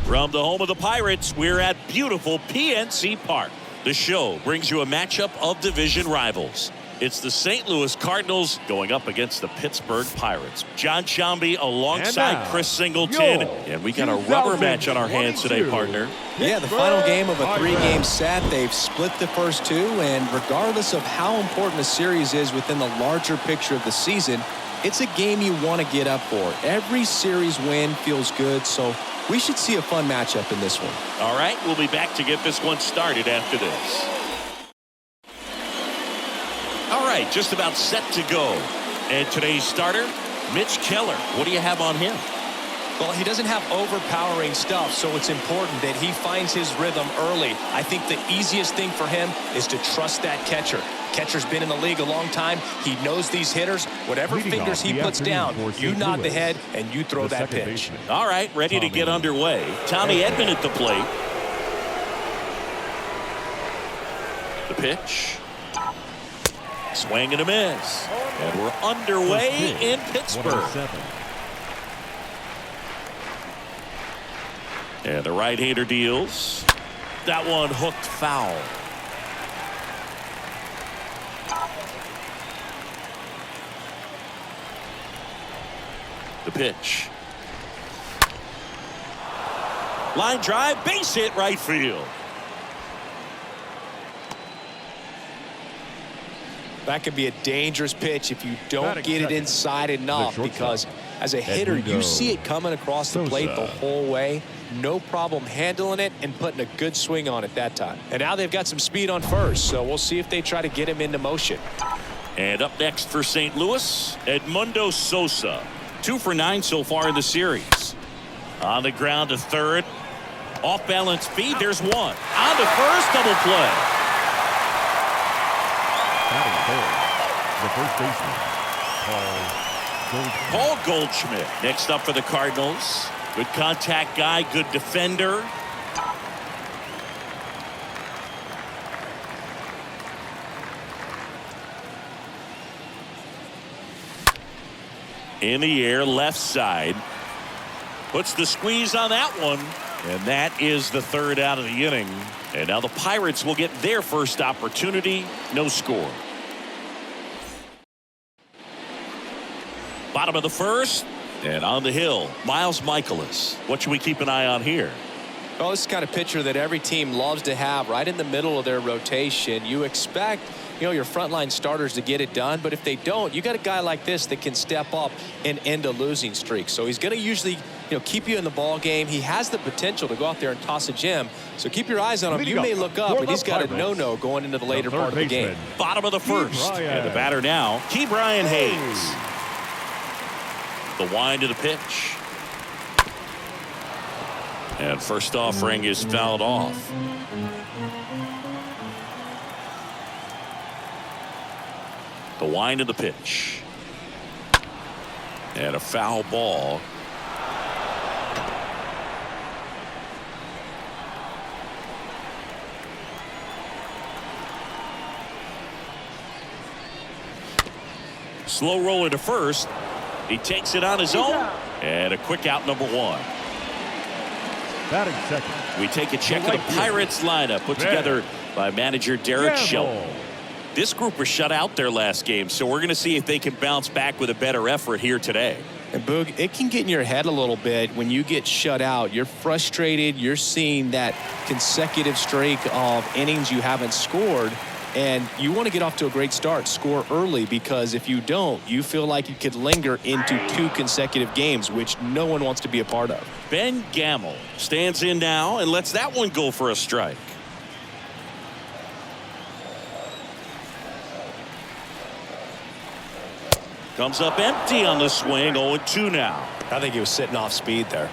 From the home of the Pirates, we're at beautiful PNC Park. The show brings you a matchup of division rivals. It's the St. Louis Cardinals going up against the Pittsburgh Pirates. John Sciambi alongside Chris Singleton. And we got a rubber match on our hands today, partner. Yeah, the final game of a 3-game set. They've split the first two, and regardless of how important a series is within the larger picture of the season, it's a game you want to get up for. Every series win feels good, so we should see a fun matchup in this one. All right, we'll be back to get this one started after this. All right, just about set to go. And today's starter, Mitch Keller. What do you have on him? Well, he doesn't have overpowering stuff, so it's important that he finds his rhythm early. I think the easiest thing for him is to trust that catcher. Catcher's been in the league a long time. He knows these hitters. Whatever fingers he puts down, you nod the head and you throw that pitch. All right, ready to get underway. Tommy Edman at the plate. The pitch. Swing and a miss. And we're underway in Pittsburgh. And the right-hander deals. That one hooked foul. The pitch. Line drive, base hit, right field. That could be a dangerous pitch if you don't get it inside enough, because as a hitter, you see it coming across the plate the whole way. No problem handling it and putting a good swing on it that time. And now they've got some speed on first, so we'll see if they try to get him into motion. And up next for St. Louis, Edmundo Sosa. 2 for 9 so far in the series. On the ground to third. Off balance feed. There's one. On to first, double play. The first baseman, Paul Goldschmidt. Next up for the Cardinals. Good contact guy, good defender. In the air, left side. Puts the squeeze on that one. And that is the third out of the inning. And now the Pirates will get their first opportunity. No score. Bottom of the first. And on the hill, Miles Michaelis. What should we keep an eye on here? Well, this is the kind of pitcher that every team loves to have right in the middle of their rotation. You expect, your frontline starters to get it done, but if they don't, you got a guy like this that can step up and end a losing streak. So he's going to usually, keep you in the ball game. He has the potential to go out there and toss a gem. So keep your eyes on him. You may look up, and he's got a no-no going into the later part of the game. Bottom of the first. And the batter now, Ke'Bryan Hayes. The wind of the pitch. And first offering is fouled off. The wind of the pitch. And a foul ball. Slow roller to first. He takes it on his own. And a quick out, number one. Batting second. We take a check of the Pirates lineup put together by manager Derek Shelton. This group was shut out their last game, so we're going to see if they can bounce back with a better effort here today. And Boog, it can get in your head a little bit when you get shut out. You're frustrated. You're seeing that consecutive streak of innings you haven't scored. And you want to get off to a great start, score early, because if you don't, you feel like you could linger into 2 consecutive games, which no one wants to be a part of. Ben Gamel stands in now and lets that one go for a strike. Comes up empty on the swing, 0-2 now. I think he was sitting off speed there.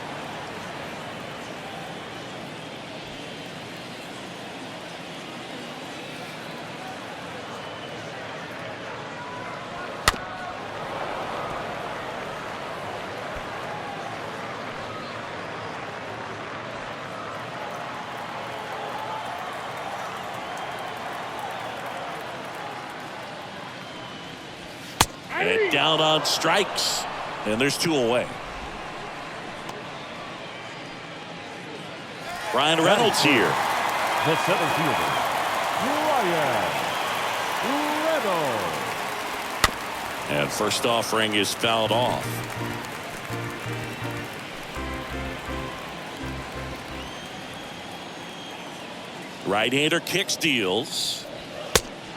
And down on strikes. And there's 2 away. Ryan Reynolds here. The center fielder, Ryan Reynolds. And first offering is fouled off. Right-hander kicks, deals.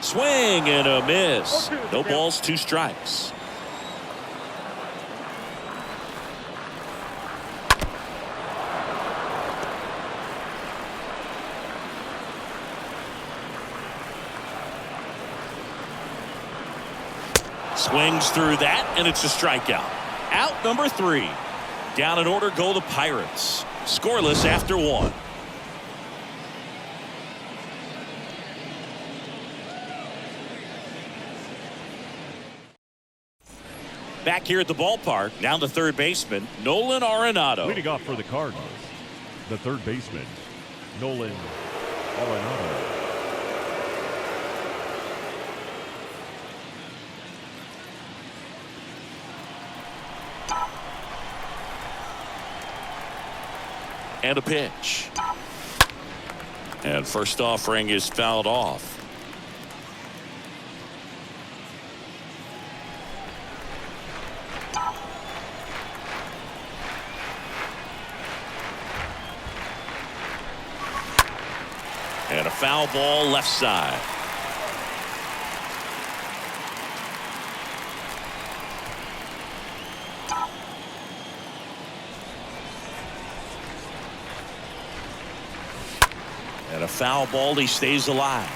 Swing and a miss. No balls, 2 strikes. Swings through that, and it's a strikeout. Out number 3. Down in order go the Pirates. Scoreless after 1. Back here at the ballpark, down to third baseman, Nolan Arenado. Leading off for the Cardinals, the third baseman, Nolan Arenado. And a pitch. And first offering is fouled off. And a foul ball left side. And a foul ball, he stays alive.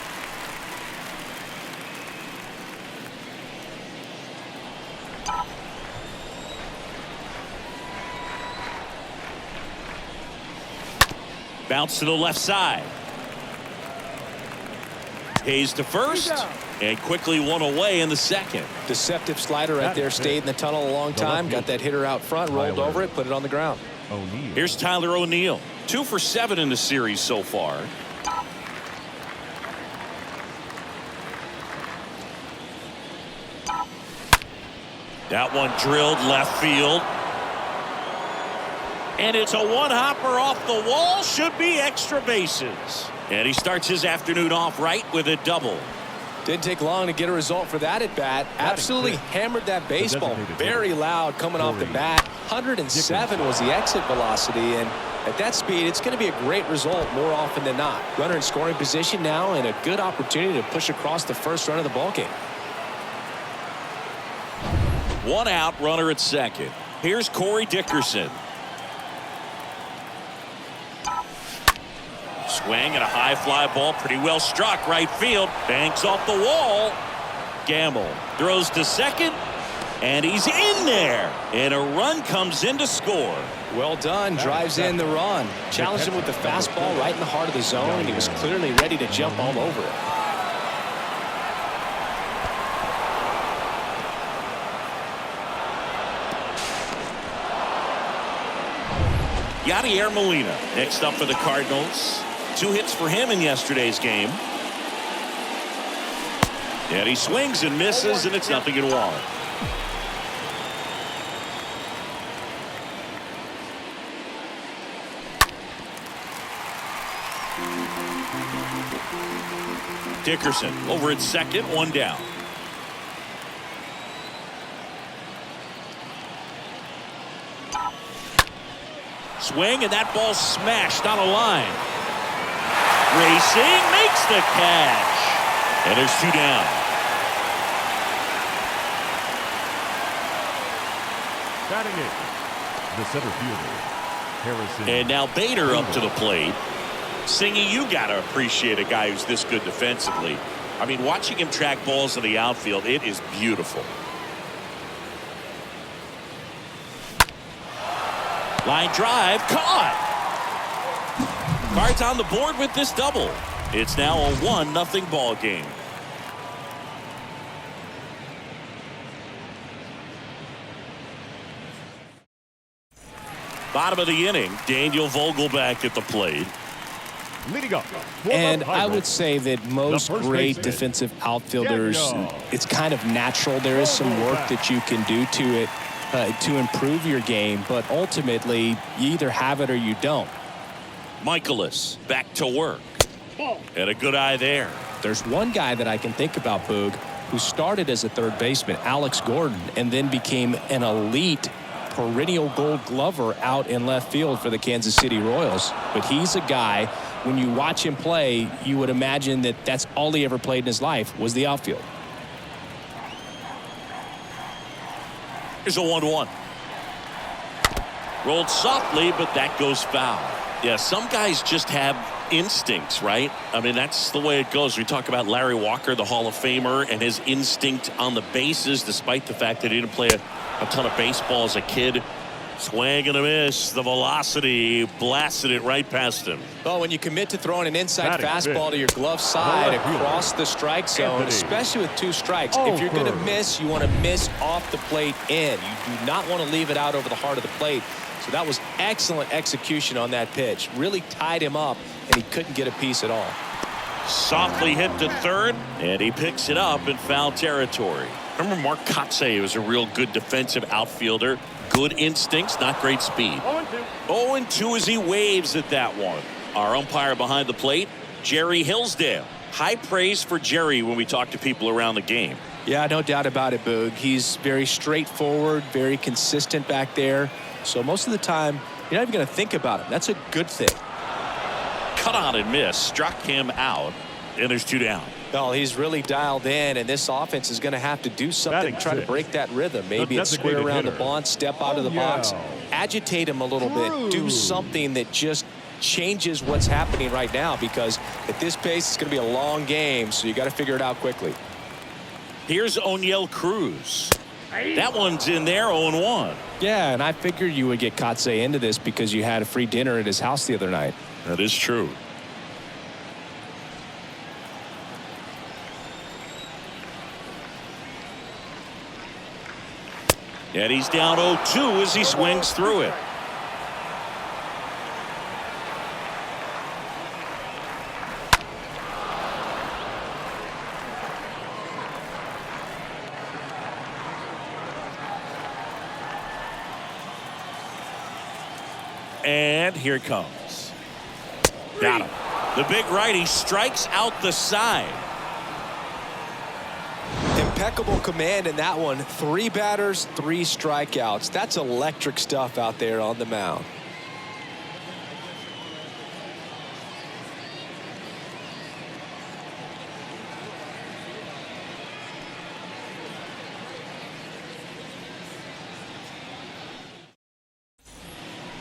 Bounce to the left side. Hayes to first, and quickly one away in the second. Deceptive slider right there. Stayed in the tunnel a long time. Got that hitter out front, rolled over it, put it on the ground. O'Neill. Here's Tyler O'Neill. 2 for 7 in the series so far. That one drilled left field. And it's a one-hopper off the wall. Should be extra bases. And he starts his afternoon off right with a double. Didn't take long to get a result for that at bat. Absolutely hammered that baseball. Very loud coming off the bat. 107 was the exit velocity, and at that speed, it's going to be a great result more often than not. Runner in scoring position now, and a good opportunity to push across the first run of the ballgame. 1 out, runner at second. Here's Corey Dickerson. Swing and a high fly ball, pretty well struck right field. Banks off the wall. Gamble throws to second, and he's in there. And a run comes in to score. Well done. Drives in the run. Challenged him with the fastball right in the heart of the zone, and he was clearly ready to jump all over it. Yadier Molina next up for the Cardinals. 2 hits for him in yesterday's game. And he swings and misses, and it's 0-1. Dickerson over at second, 1 down. Swing, and that ball smashed on a line. Racing, makes the catch. And there's 2 down. Batting it, the center fielder, Harrison. And now Bader up to the plate. Singy, you got to appreciate a guy who's this good defensively. I mean, watching him track balls in the outfield, it is beautiful. Line drive, caught. Cards on the board with this double. It's now a 1-0 ball game. Bottom of the inning, Daniel Vogelback at the plate. Leading up. And I would say that most great defensive outfielders, it's kind of natural. There is some work that you can do to it to improve your game, but ultimately you either have it or you don't. Michaelis back to work. And a good eye there. There's one guy that I can think about, Boog, who started as a third baseman, Alex Gordon, and then became an elite perennial gold glover out in left field for the Kansas City Royals. But he's a guy, when you watch him play, you would imagine that that's all he ever played in his life was the outfield. Here's a 1-1. Rolled softly, but that goes foul. Yeah, some guys just have instincts, right? I mean, that's the way it goes. We talk about Larry Walker, the Hall of Famer, and his instinct on the bases, despite the fact that he didn't play a ton of baseball as a kid. Swing and a miss. The velocity blasted it right past him. Well, when you commit to throwing an inside Batting fastball to your glove side across the strike zone, especially with 2 strikes, if you're going to miss, you want to miss off the plate in. You do not want to leave it out over the heart of the plate. So that was excellent execution on that pitch. Really tied him up, and he couldn't get a piece at all. Softly hit to third, and he picks it up in foul territory. Remember Mark Kotsay was a real good defensive outfielder. Good instincts, not great speed. 0-2 as he waves at that one. Our umpire behind the plate, Jerry Hillsdale. High praise for Jerry when we talk to people around the game. Yeah, no doubt about it, Boog. He's very straightforward, very consistent back there. So most of the time, you're not even going to think about it. That's a good thing. Cut on and miss. Struck him out. And there's 2 down. Well, he's really dialed in, and this offense is going to have to do something to try to break that rhythm. Maybe it's square around the bunt, step out of the box, agitate him a little bit, do something that just changes what's happening right now, because at this pace, it's going to be a long game, so you got to figure it out quickly. Here's O'Neill Cruz. That one's in there, 0-1. Yeah, and I figured you would get Kotsay into this because you had a free dinner at his house the other night. That is true. And he's down 0-2 as he swings through it. And here it comes. Got him. The big righty strikes out the side. Impeccable command in that one. 3 batters, 3 strikeouts. That's electric stuff out there on the mound.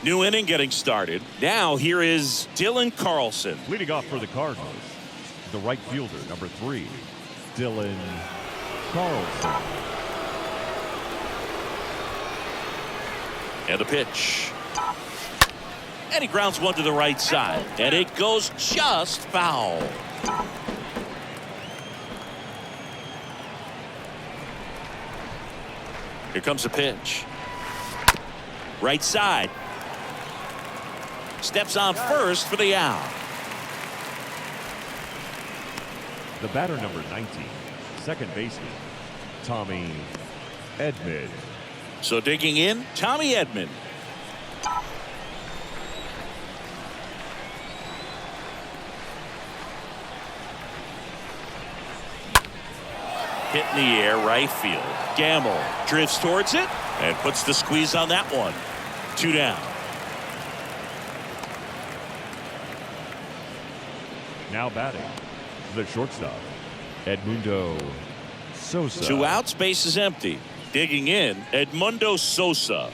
New inning getting started. Now here is Dylan Carlson. Leading off for the Cardinals, the right fielder, number 3, Dylan Carlson. And the pitch. And he grounds one to the right side. And it goes just foul. Here comes the pitch. Right side. Steps on first for the out. The batter, number 19, second baseman, Tommy Edman. So digging in, Tommy Edman. Hit in the air, right field. Gamble drifts towards it and puts the squeeze on that one. 2 down. Now batting, the shortstop, Edmundo Sosa. 2 outs, base is empty. Digging in, Edmundo Sosa.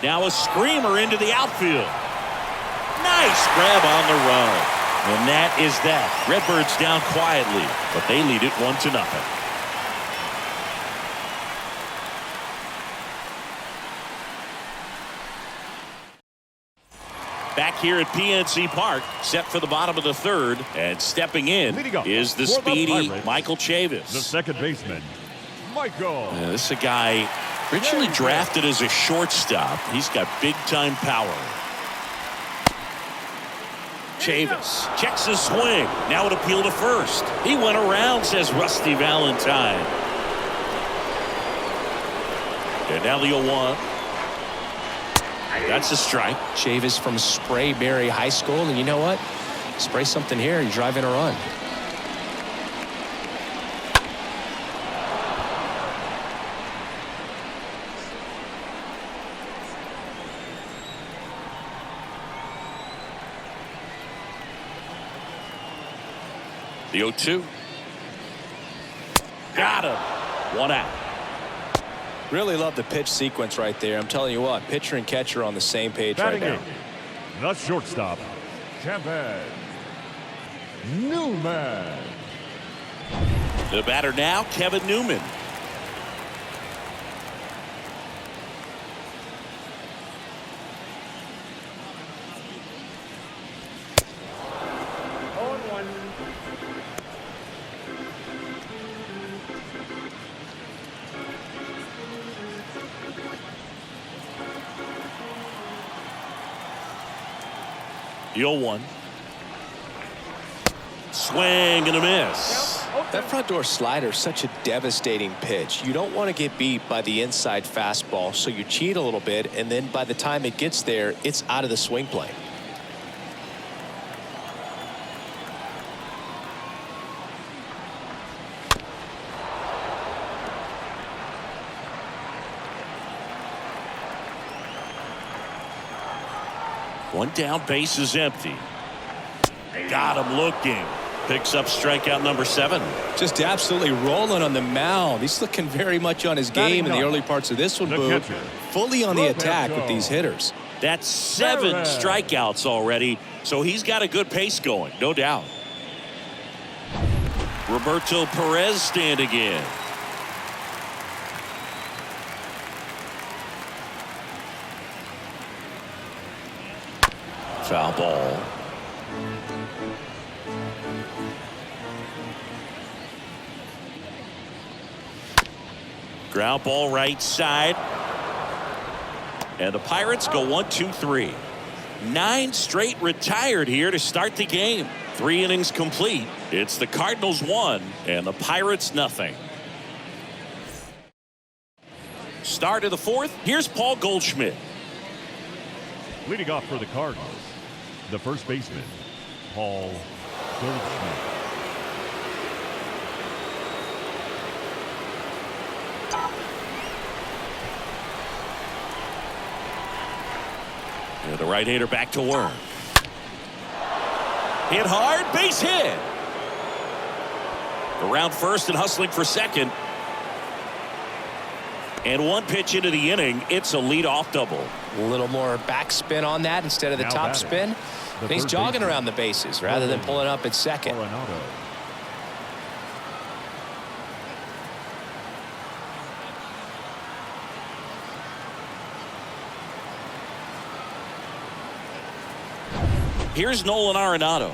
Now a screamer into the outfield. Nice grab on the run. And that is that. Redbirds down quietly, but they lead it 1-0. Back here at PNC Park, set for the bottom of the 3rd, and stepping in is the speedy Michael Chavis. The second baseman, Michael. This is a guy originally drafted as a shortstop. He's got big-time power. Chavis checks his swing. Now an appeal to first. He went around, says Rusty Valentine. And now the 0-1. That's a strike. Chavis from Sprayberry High School, and you know what? Spray something here, you're driving a run. The 0-2. Got him. 1 out. Really love the pitch sequence right there. I'm telling you what, pitcher and catcher on the same page right now. The shortstop, Kevin Newman. The batter now, Kevin Newman. The 0-1. Swing and a miss. That front door slider is such a devastating pitch. You don't want to get beat by the inside fastball, so you cheat a little bit, and then by the time it gets there, it's out of the swing plane. One down, base is empty. Got him looking. Picks up strikeout number 7. Just absolutely rolling on the mound. He's looking very much on his game in the early parts of this one, Boog. Fully on the attack with these hitters. That's 7 strikeouts already, so he's got a good pace going, no doubt. Roberto Perez standing in. Foul ball. Ground ball right side. And the Pirates go 1-2-3. 9 straight retired here to start the game. 3 innings complete. It's the Cardinals 1 and the Pirates nothing. Start of the 4th. Here's Paul Goldschmidt. Leading off for the Cardinals, the first baseman, Paul Goldschmidt. And the right-hander back to work. Hit hard, base hit. Around first and hustling for second. And 1 pitch into the inning, it's a leadoff double. A little more backspin on that instead of the top spin. And he's jogging around the bases rather than pulling up at second. Here's Nolan Arenado.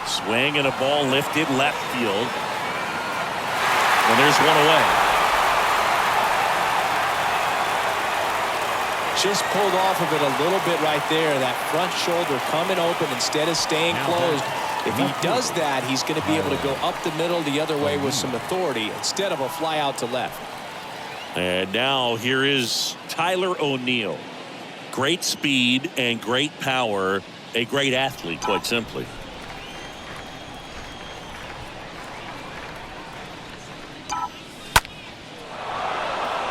Swing and a ball lifted left field. And there's 1 away. Just pulled off of it a little bit right there. That front shoulder coming open instead of staying closed. If he does that, he's going to be able to go up the middle the other way with some authority instead of a fly out to left. And now here is Tyler O'Neill. Great speed and great power. A great athlete, quite simply.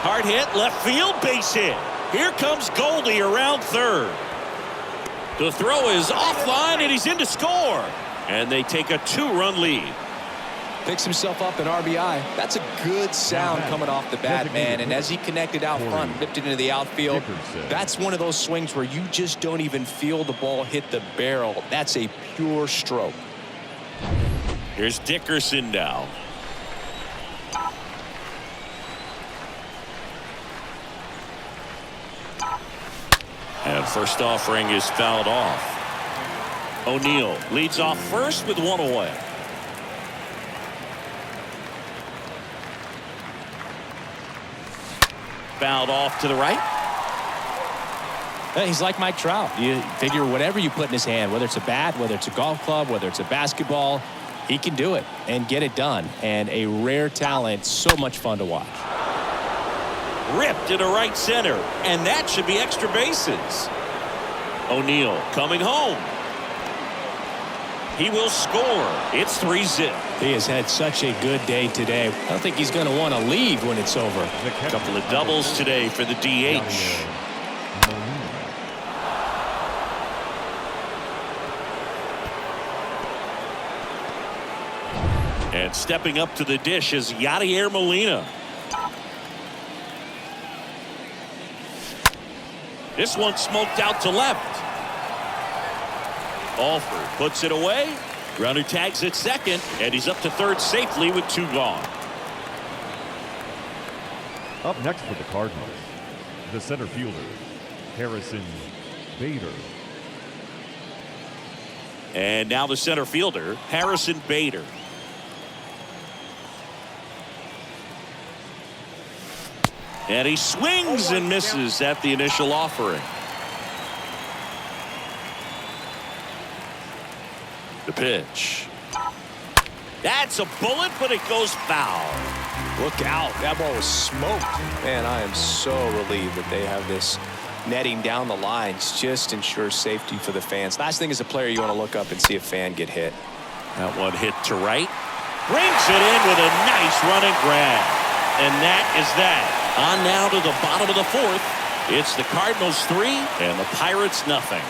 Hard hit, left field, base hit. Here comes Goldie around third. The throw is offline, and he's in to score. And they take a 2-run lead. Picks himself up an RBI. That's a good sound coming off the bat, man. And as he connected out front, ripped it into the outfield, that's one of those swings where you just don't even feel the ball hit the barrel. That's a pure stroke. Here's Dickerson now. And first offering is fouled off. O'Neill leads off first with 1 away. fouled off to the right. He's like Mike Trout. You figure whatever you put in his hand, whether it's a bat, whether it's a golf club, whether it's a basketball, he can do it and get it done. And a rare talent, so much fun to watch. Ripped into right center, and that should be extra bases. O'Neal coming home. He will score. It's 3-zip. He has had such a good day today. I don't think he's going to want to leave when it's over. A couple of doubles today for the DH. And stepping up to the dish is Yadier Molina. This one smoked out to left. Alford puts it away. Runner tags at second, and he's up to third safely with 2 gone. Up next for the Cardinals, the center fielder, Harrison Bader. And now the center fielder, Harrison Bader. And he swings and misses at the initial offering. The pitch. That's a bullet, but it goes foul. Look out. That ball was smoked. Man, I am so relieved that they have this netting down the lines. Just ensures safety for the fans. Last thing as a player, you want to look up and see a fan get hit. That one hit to right. Brings it in with a nice running grab. And that is that. On now to the bottom of the 4th. It's the Cardinals 3 and the Pirates nothing.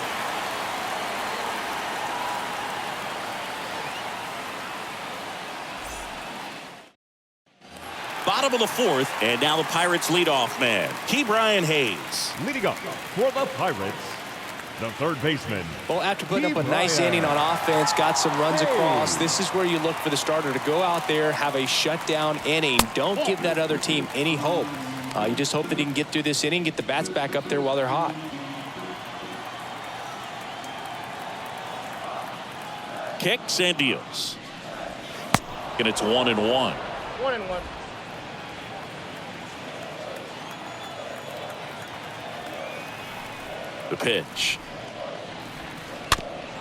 Bottom of the 4th, and now the Pirates leadoff man, Ke'Bryan Hayes. Leading up for the Pirates, the third baseman. Well, after putting up a nice inning on offense, got some runs across, this is where you look for the starter to go out there, have a shutdown inning. Don't give that other team any hope. You just hope that he can get through this inning, get the bats back up there while they're hot. Kicks and deals. And it's 1-1. 1-1. The pitch.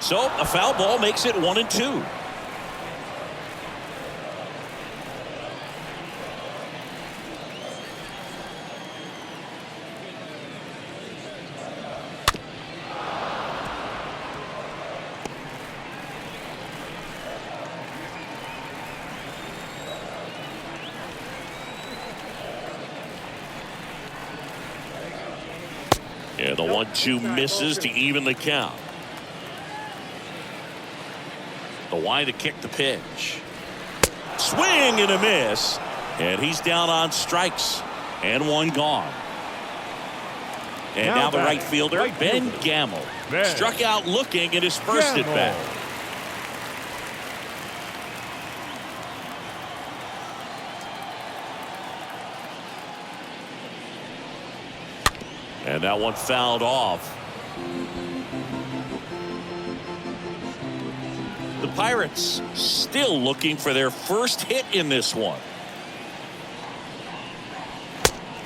So a foul ball makes it 1-2. Yeah, the 1-2 misses to even the count. The wide to kick the pitch. Swing and a miss. And he's down on strikes. And 1 gone. And now the right fielder, Ben Gamel. Struck out looking at his first at bat. And that one fouled off. The Pirates still looking for their first hit in this one.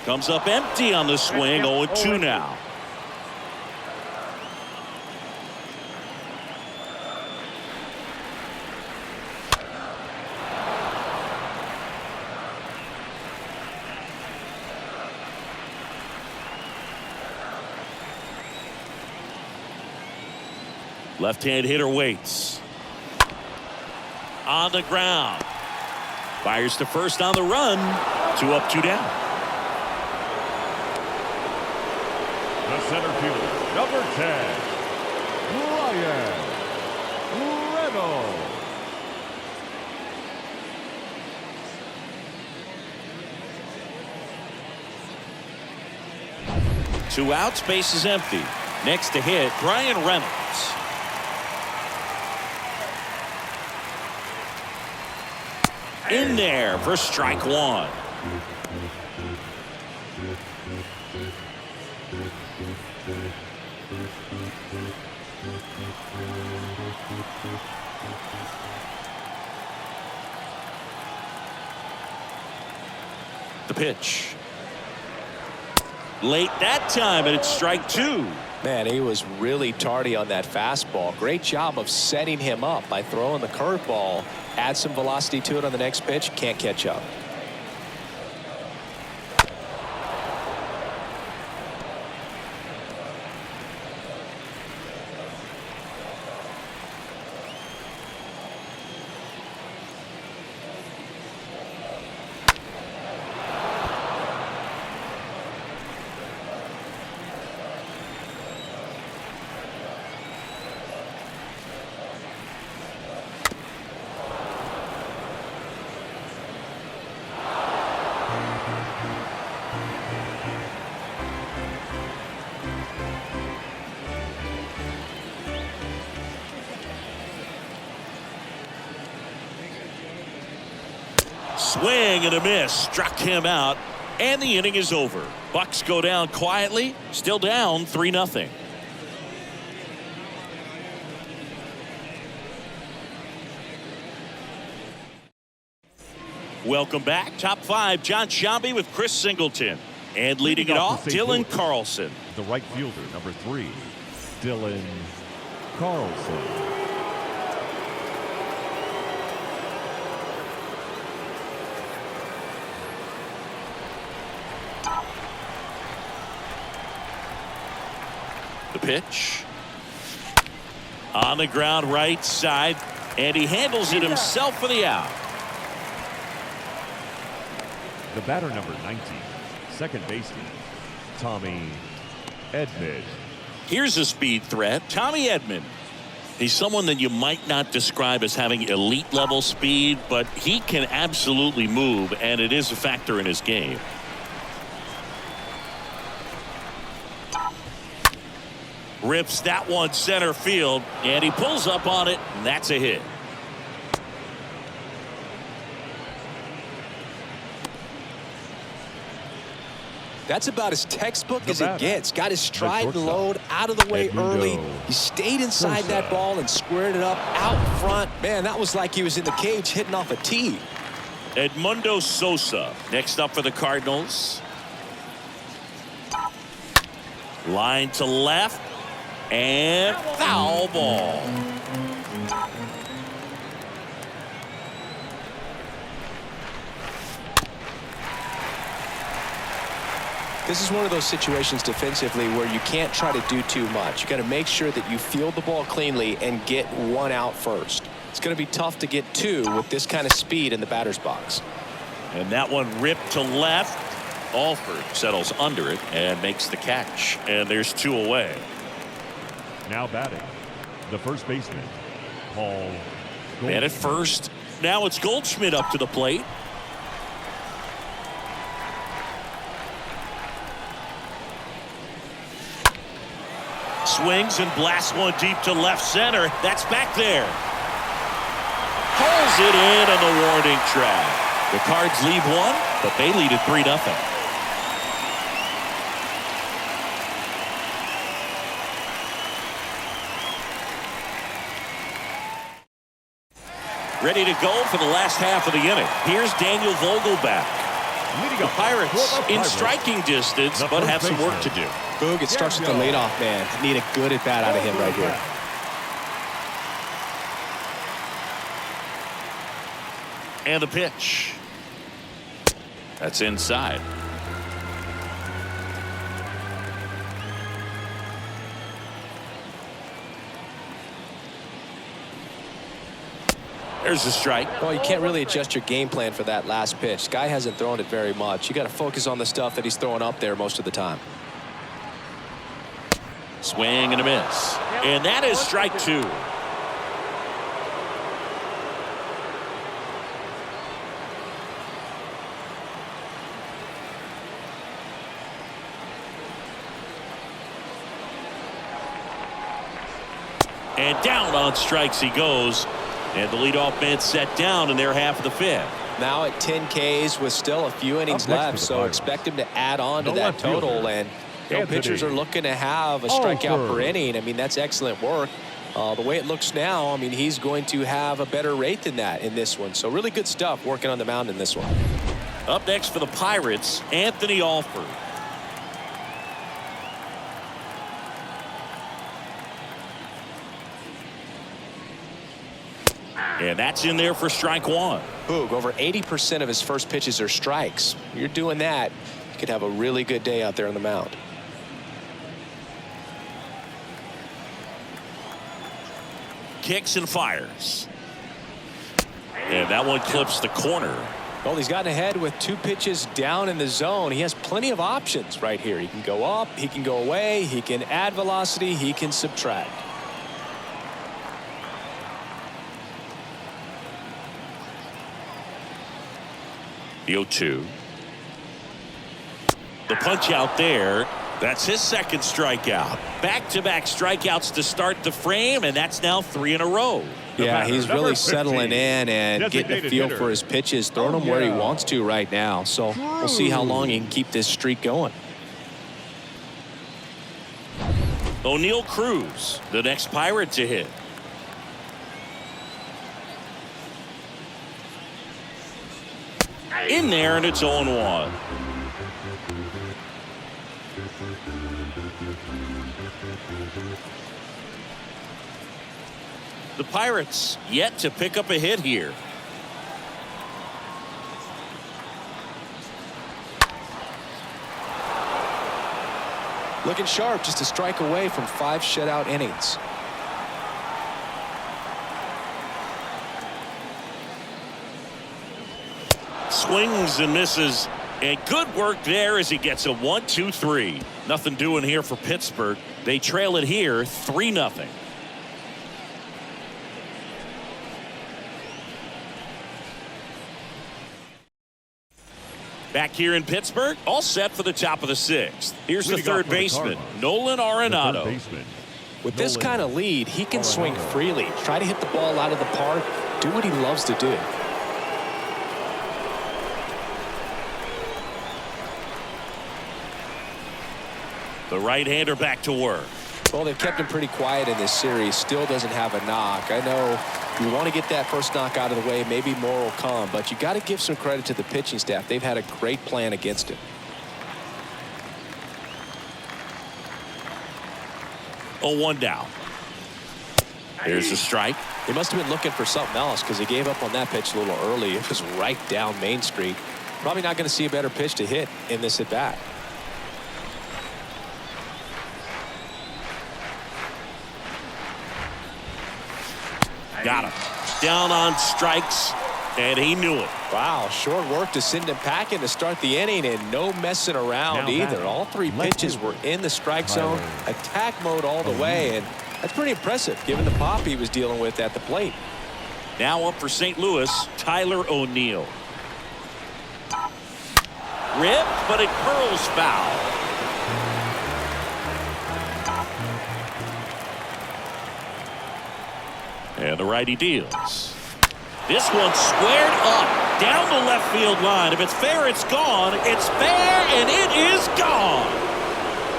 Comes up empty on the swing. 0-2 now. Left-hand hitter waits. On the ground. Fires to first on the run. 2 up, 2 down. The center fielder, number 10, Ryan Reynolds. 2 outs, base is empty. Next to hit, Ryan Reynolds. In there for strike 1. The pitch. Late that time, and it's strike 2. Man, he was really tardy on that fastball. Great job of setting him up by throwing the curveball. Add some velocity to it on the next pitch. Can't catch up. Swing and a miss. Struck him out. And the inning is over. Bucks go down quietly. Still down 3-0. Welcome back. Top 5, John Sciambi with Chris Singleton. And leading it off, Dylan Carlson. The right fielder, number 3, Dylan Carlson. The pitch. On the ground right side. And he handles it himself for the out. The batter, number 19, second baseman, Tommy Edman. Here's a speed threat. Tommy Edman. He's someone that you might not describe as having elite level speed, but he can absolutely move, and it is a factor in his game. Rips that one center field, and he pulls up on it, and that's a hit. That's about as textbook as it gets. Got his stride and load out of the way early. He stayed inside that ball and squared it up out front. Man, that was like he was in the cage hitting off a tee. Edmundo Sosa next up for the Cardinals. Line to left. And foul ball. This is one of those situations defensively where you can't try to do too much. You got to make sure that you field the ball cleanly and get one out first. It's going to be tough to get 2 with this kind of speed in the batter's box. And that one ripped to left. Alford settles under it and makes the catch. And there's 2 away. Now batting, the first baseman, Paul Goldschmidt. Man at first. Now it's Goldschmidt up to the plate. Swings and blasts one deep to left center. That's back there. Pulls it in on the warning track. The Cards lead 1, but they lead it 3-0. Ready to go for the last half of the inning. Here's Daniel Vogelbach. The Pirates in striking distance, but have some work to do. Boog, it starts with the leadoff man. Need a good at-bat out of him right here. And the pitch. That's inside. There's a strike. Well, you can't really adjust your game plan for that last pitch. Guy hasn't thrown it very much. You got to focus on the stuff that he's throwing up there most of the time. Swing and a miss. And that is strike 2. And down on strikes he goes. And the leadoff man set down in their half of the 5th. Now at 10 Ks with still a few innings left, so expect him to add on to that total. And pitchers are looking to have a strikeout per inning. I mean, that's excellent work. The way it looks now, I mean, he's going to have a better rate than that in this one. So really good stuff working on the mound in this one. Up next for the Pirates, Anthony Alford. And that's in there for strike one. Boog, over 80% of his first pitches are strikes. You're doing that, you could have a really good day out there on the mound. Kicks and fires. And that one clips the corner. Well, he's gotten ahead with 2 pitches down in the zone. He has plenty of options right here. He can go up, he can go away, he can add velocity, he can subtract. The 0-2. The punch out there. That's his second strikeout. Back-to-back strikeouts to start the frame, and that's now 3 in a row. Yeah, he's really settling in and getting a feel for his pitches, throwing them where he wants to right now. So we'll see how long he can keep this streak going. O'Neill Cruz, the next Pirate to hit. In there, and it's 0-1. The Pirates yet to pick up a hit here. Looking sharp, just a strike away from 5 shutout innings. Swings and misses, and good work there as he gets a 1-2-3. Nothing doing here for Pittsburgh. They trail it here 3-0. Back here in Pittsburgh, all set for the top of the 6th. Here's the third baseman, Nolan Arenado. With this kind of lead, he can swing freely, try to hit the ball out of the park, do what he loves to do. The right-hander back to work. Well, they've kept him pretty quiet in this series. Still doesn't have a knock. I know you want to get that first knock out of the way. Maybe more will come, but you got to give some credit to the pitching staff. They've had a great plan against him. 0-1 down. There's a strike. He must have been looking for something else because he gave up on that pitch a little early. It was right down Main Street. Probably not going to see a better pitch to hit in this at bat. Got him. Down on strikes, and he knew it. Wow, short work to send him packing to start the inning, and no messing around either. All 3 pitches were in the strike zone, attack mode all the way, and that's pretty impressive given the pop he was dealing with at the plate. Now up for St. Louis, Tyler O'Neill. Rip, but it curls foul. And the righty deals. This one squared up down the left field line. If it's fair, it's gone. It's fair, and it is gone.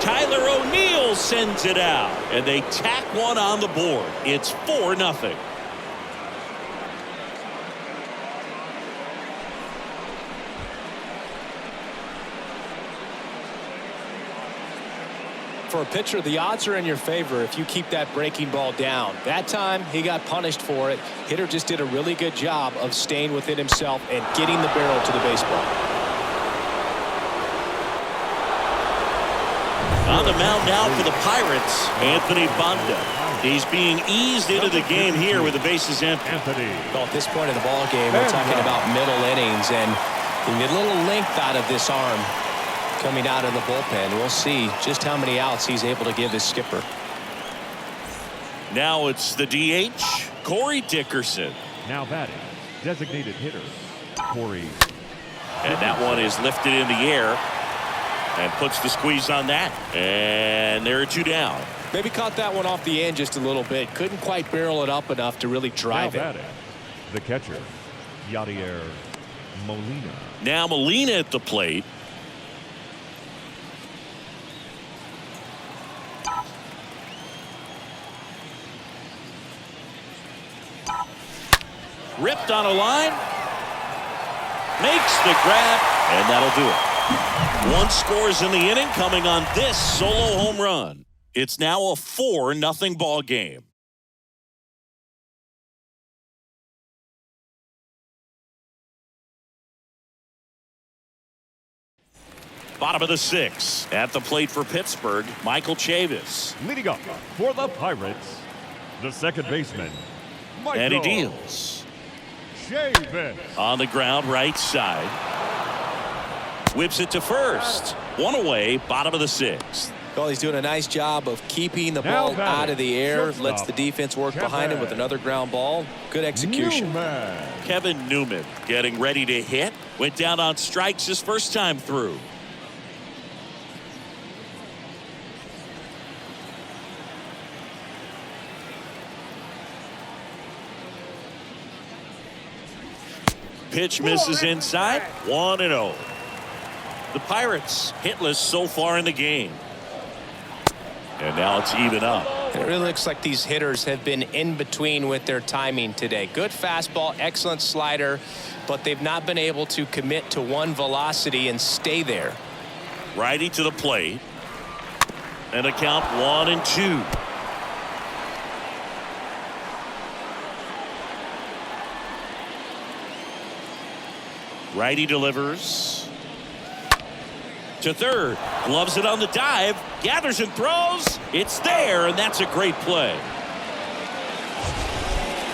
Tyler O'Neill sends it out, and they tack one on the board. It's 4-0. For a pitcher, the odds are in your favor if you keep that breaking ball down. That time, he got punished for it. Hitter just did a really good job of staying within himself and getting the barrel to the baseball. On the mound now for the Pirates, Anthony Banda. He's being eased into the game here with the bases empty. Well, at this point in the ball game, we're talking about middle innings, and you get a little length out of this arm coming out of the bullpen. We'll see just how many outs he's able to give his skipper. Now it's the DH, Corey Dickerson. Now batting, designated hitter, Corey. And that one is lifted in the air and puts the squeeze on that. And there are 2 down. Maybe caught that one off the end just a little bit. Couldn't quite barrel it up enough to really drive now it. batting, the catcher, Yadier Molina. Now Molina at the plate. Ripped on a line. Makes the grab, and that'll do it. 1 scores in the inning coming on this solo home run. It's now a 4-0 ball game. Bottom of the 6th. At the plate for Pittsburgh, Michael Chavis. Leading up for the Pirates, the second baseman, Michael And he deals. Chavis. On the ground, right side. Whips it to first. One away, bottom of the 6th. Well, he's doing a nice job of keeping the Now ball out of the air. shortstop, Lets the defense work behind him with another ground ball. Good execution. Newman. Kevin Newman getting ready to hit. Went down on strikes his first time through. Pitch misses inside. 1-0. The Pirates hitless so far in the game. And now it's even up. And it really looks like these hitters have been in between with their timing today. Good fastball, excellent slider, but they've not been able to commit to one velocity and stay there. Righty to the plate. And a count 1-2. Righty delivers to third. Gloves it on the dive. Gathers and throws. It's there, and that's a great play.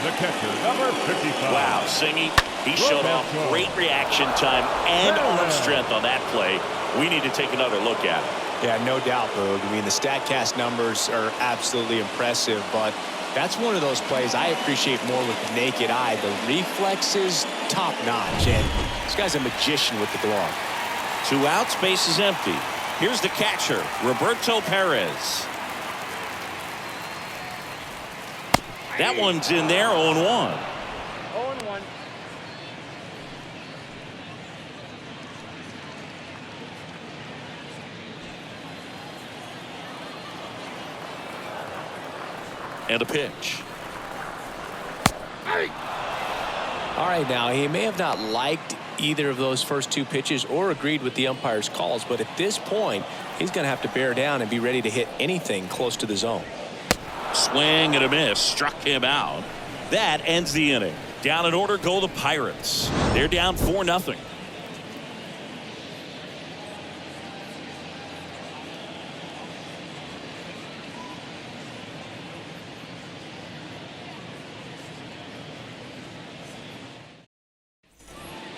The catcher, number 55. Wow, Singy, he showed off great reaction time and arm strength on that play. We need to take another look at it. Yeah, no doubt, Boog. I mean, the StatCast numbers are absolutely impressive, but that's one of those plays I appreciate more with the naked eye. The reflexes, top notch, and this guy's a magician with the glove. 2 outs, base is empty. Here's the catcher, Roberto Perez. That one's in there, 0-1. 0-1. And a pitch. All right, now, he may have not liked either of those first 2 pitches or agreed with the umpire's calls, but at this point, he's going to have to bear down and be ready to hit anything close to the zone. Swing and a miss. Struck him out. That ends the inning. Down in order go the Pirates. They're down 4-0.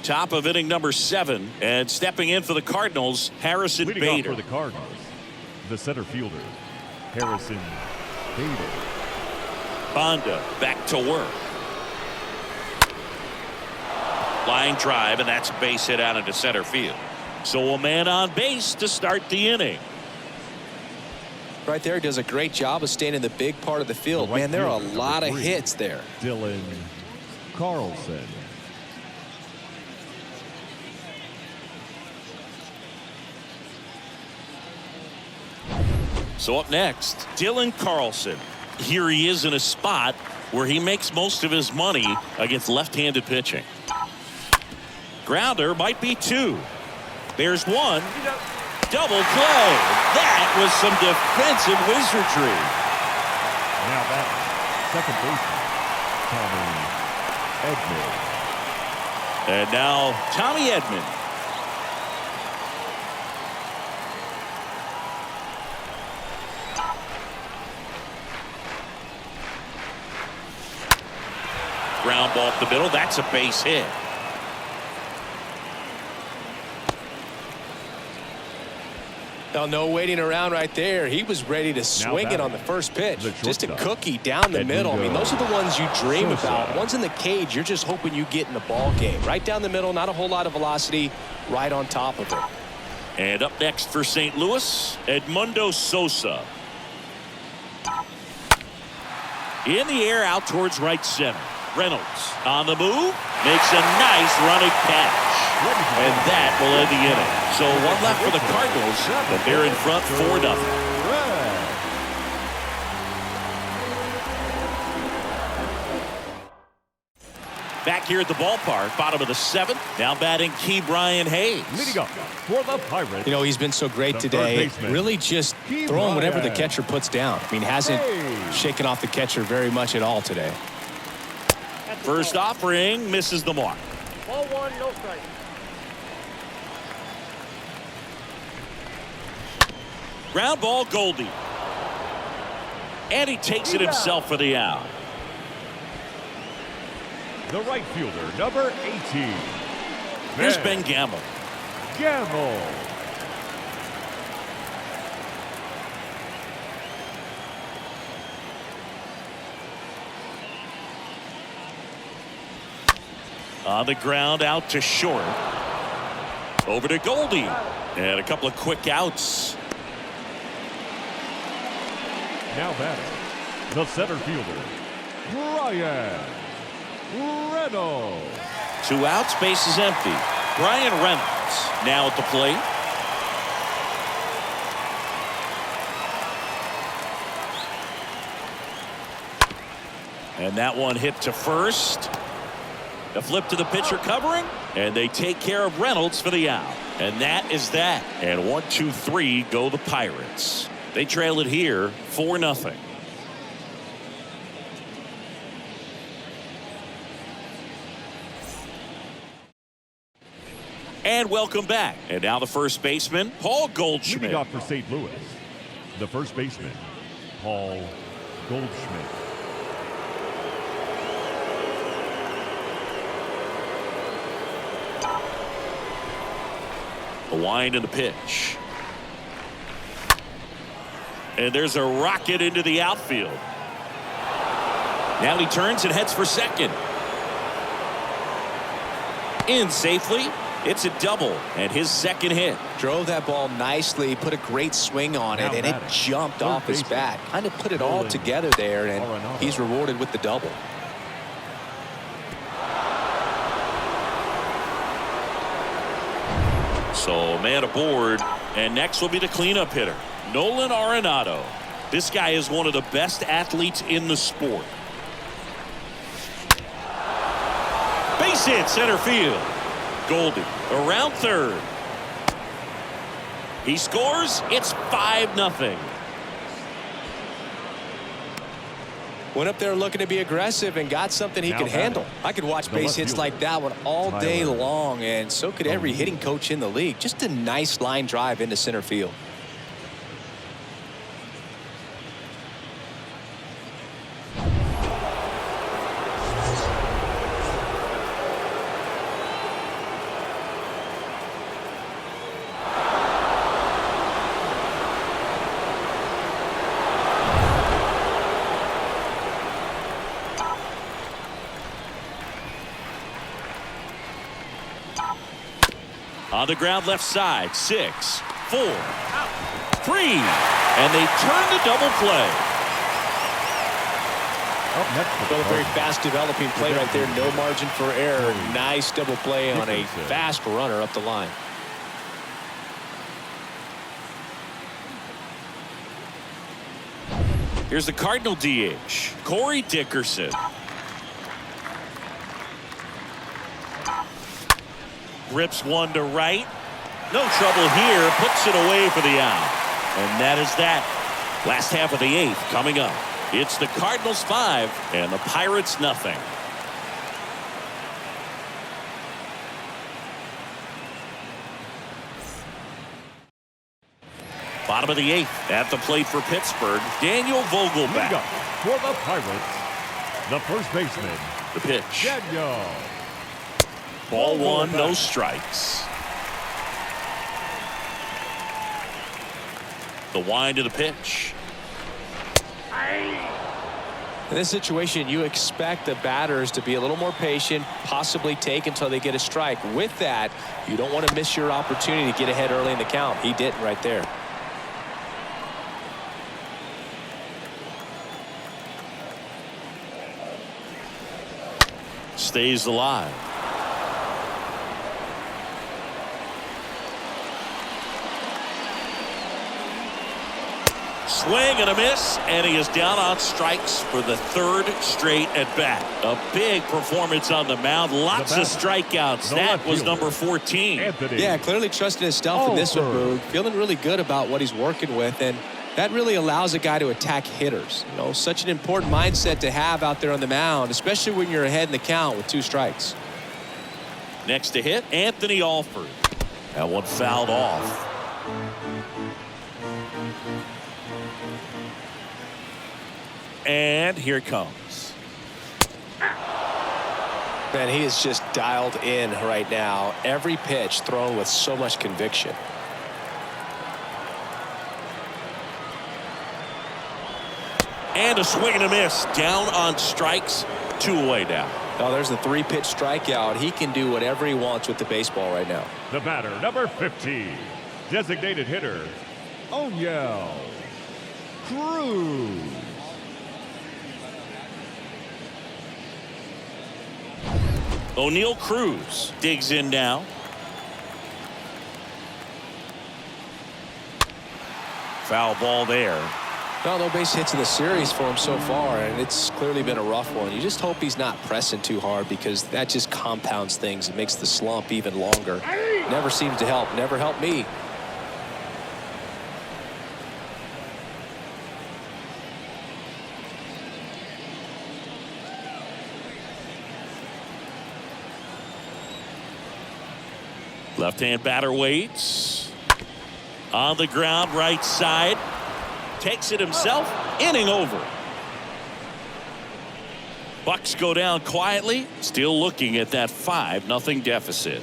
Top of inning number 7, and stepping in for the Cardinals, Harrison Leading off Bader. for the Cardinals, the center fielder, Harrison Bader. Bonda back to work. Line drive, and that's a base hit out into center field. So a man on base to start the inning. Right there, does a great job of staying in the big part of the field. Right Man, there are a fielder, lot of number 3, hits there. Dylan Carlson. So up next, Dylan Carlson. Here he is in a spot where he makes most of his money against left-handed pitching. Grounder might be 2. There's 1. Double play. That was some defensive wizardry. Now back, second baseman, Tommy Edman. And now Tommy Edman. Ground ball up the middle. That's a base hit. Now, no waiting around right there. He was ready to swing it on the first pitch. Just a cookie down the middle. I mean, those are the ones you dream about. Ones in the cage, you're just hoping you get in the ball game. Right down the middle, not a whole lot of velocity, right on top of it. And up next for St. Louis, Edmundo Sosa. In the air, out towards right center. Reynolds on the move, makes a nice running catch. And that will end the inning. So 1 left for the Cardinals, but they're in front 4-0. Back here at the ballpark, bottom of the 7th. Now batting Key Brian Hayes. Leading up for the Pirates. You know, he's been so great today. Really just throwing whatever the catcher puts down. I mean, hasn't shaken off the catcher very much at all today. First offering misses the mark. Ball 1, no strike. Ground ball, Goldie. And he takes it himself for the out. The right fielder, number 18. Here's Ben Gamble. Gamble. On the ground, out to short. Over to Goldie. And a couple of quick outs. Now batting, the center fielder, Brian Reynolds. 2 outs, base is empty. Brian Reynolds now at the plate. And that one hit to first. The flip to the pitcher covering, and they take care of Reynolds for the out. And that is that. And 1, 2, 3 go the Pirates. They trail it here 4-0. And welcome back. And now the first baseman, Paul Goldschmidt. Leading off for St. Louis, the first baseman, Paul Goldschmidt. The wind and the pitch. And there's a rocket into the outfield. Now he turns and heads for second. In safely. It's a double and his second hit. Drove that ball nicely, put a great swing on it, and it jumped off his bat. Kind of put it all together there, and he's rewarded with the double. So man aboard, and next will be the cleanup hitter, Nolan Arenado. This guy is one of the best athletes in the sport. Base hit, center field. Goldie around third. He scores. It's 5-0. Went up there looking to be aggressive and got something he could handle. I could watch base hits like that one all day long, and so could every hitting coach in the league. Just a nice line drive into center field. On the ground left side, 6, 4, 3, and they turn the double play. Up next, a very fast developing play right there. No margin for error. Nice double play on a fast runner up the line. Here's the Cardinal DH, Corey Dickerson. Rips one to right. No trouble here. Puts it away for the out. And that is that. Last half of the 8th coming up. It's the Cardinals 5 and the Pirates nothing. Bottom of the 8th at the plate for Pittsburgh, Daniel Vogelback. For the Pirates, the first baseman, the pitch. Daniel. Ball 1, no strikes. The wind of the pitch. In this situation, you expect the batters to be a little more patient, possibly take until they get a strike. With that, you don't want to miss your opportunity to get ahead early in the count. He didn't right there. Stays alive. Swing and a miss, and he is down on strikes for the 3rd straight at bat. A big performance on the mound. Lots of strikeouts. That was number 14. Yeah, clearly trusting his stuff in this one, Boog. Feeling really good about what he's working with, and that really allows a guy to attack hitters. You know, such an important mindset to have out there on the mound, especially when you're ahead in the count with 2 strikes. Next to hit, Anthony Alford. That one fouled off. And here it comes. Man, he is just dialed in right now. Every pitch thrown with so much conviction. And a swing and a miss. Down on strikes. 2 away now. Oh, there's the 3-pitch strikeout. He can do whatever he wants with the baseball right now. The batter, number 50, designated hitter, O'Neill Cruz. O'Neill Cruz digs in now. Foul ball there. Well, no base hits in the series for him so far, and it's clearly been a rough one. You just hope he's not pressing too hard, because that just compounds things. It makes the slump even longer. Never seems to help. Never helped me. Left-hand batter waits. On the ground, right side. Takes it himself. Inning over. Bucks go down quietly. Still looking at that 5-0 deficit.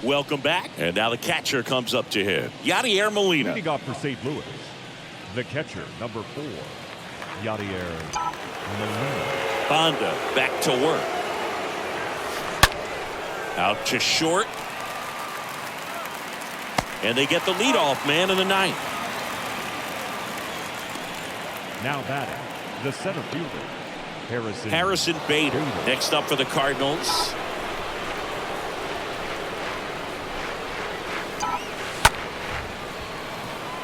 Welcome back. And now the catcher comes up to hit. Yadier Molina. Leading off for St. Louis, the catcher, number 4, Yadier Molina. Banda back to work. Out to short. And they get the leadoff man in the ninth. Now batting, the center fielder, Harrison Bader. Next up for the Cardinals.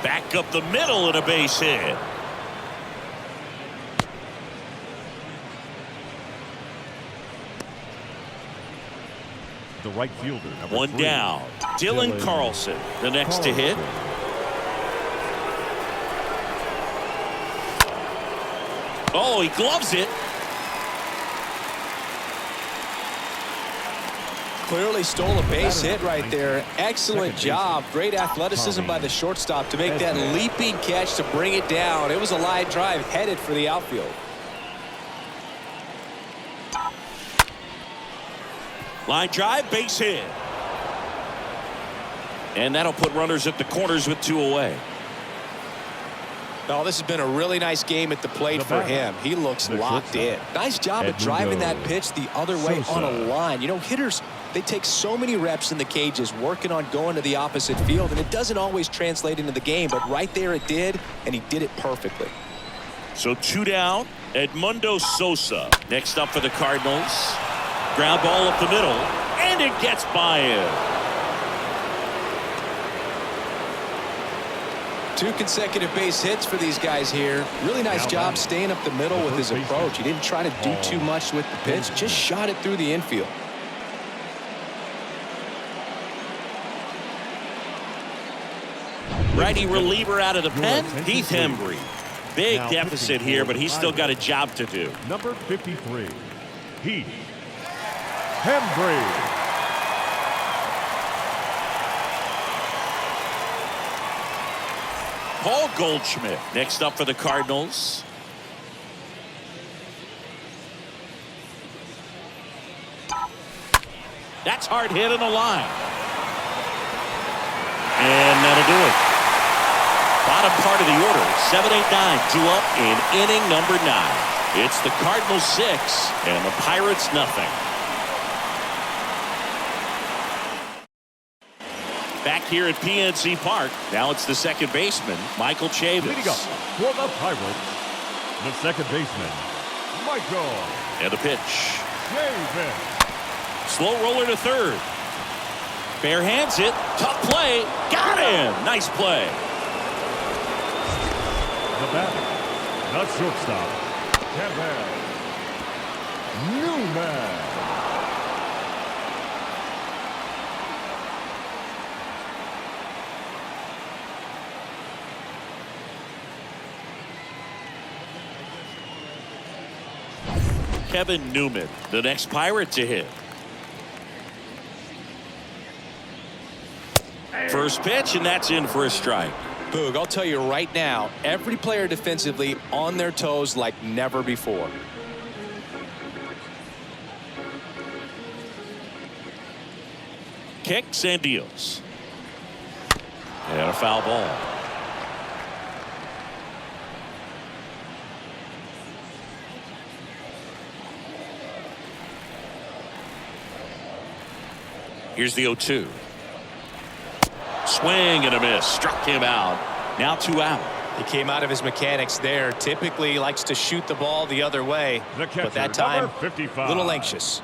Back up the middle and a base hit. The right fielder, number 1 3, down. Dylan Carlson, the next to hit. Oh, he gloves it. Clearly stole a base hit right there. Excellent job. Great athleticism by the shortstop to make that leaping catch to bring it down. It was a line drive headed for the outfield. Line drive, base hit. And that'll put runners at the corners with 2 away. Oh, this has been a really nice game at the plate for him. He looks locked in. Nice job of driving that pitch the other way on a line. You know, hitters, they take so many reps in the cages working on going to the opposite field, and it doesn't always translate into the game, but right there it did, and he did it perfectly. So 2 down. Edmundo Sosa next up for the Cardinals. Ground ball up the middle, and it gets by him. 2 consecutive base hits for these guys here. Really nice job staying up the middle with his approach. He didn't try to do too much with the pitch, just shot it through the infield. Righty reliever out of the pen, Heath Hembree. Big deficit here, but he's still got a job to do. Number 53, Heath Hembree. Paul Goldschmidt next up for the Cardinals. That's hard hit on the line. And that'll do it. Bottom part of the order, 7-8-9, 2 up in inning number 9. It's the Cardinals 6 and the Pirates nothing. Back here at PNC Park, now it's the second baseman, Michael Chavis. Leading up for the Pirates, the second baseman, Michael. And the pitch. Chavis. Slow roller to third. Bare hands it. Tough play. Got him. Nice play. The batter, the shortstop, Kevin Newman. Kevin Newman, the next Pirate to hit. First pitch, and that's in for a strike. Boog, I'll tell you right now, every player defensively on their toes like never before. Kicks and deals. And a foul ball. Here's the 0-2. Swing and a miss. Struck him out. Now 2 out. He came out of his mechanics there. Typically likes to shoot the ball the other way. The catcher, but that time, number 55, a little anxious.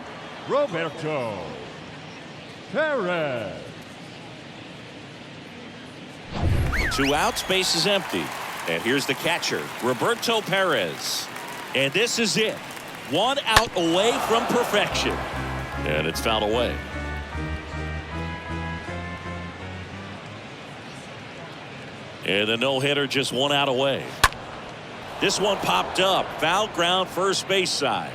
Roberto Perez. 2 outs, base is empty. And here's the catcher, Roberto Perez. And this is it. 1 out away from perfection. And it's fouled away. And the no-hitter just 1 out away. This one popped up. Foul ground first base side.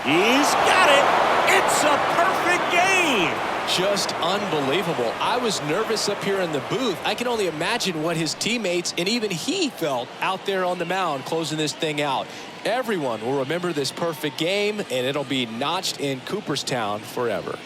He's got it. It's a perfect game. Just unbelievable. I was nervous up here in the booth. I can only imagine what his teammates and even he felt out there on the mound closing this thing out. Everyone will remember this perfect game, and it'll be notched in Cooperstown forever.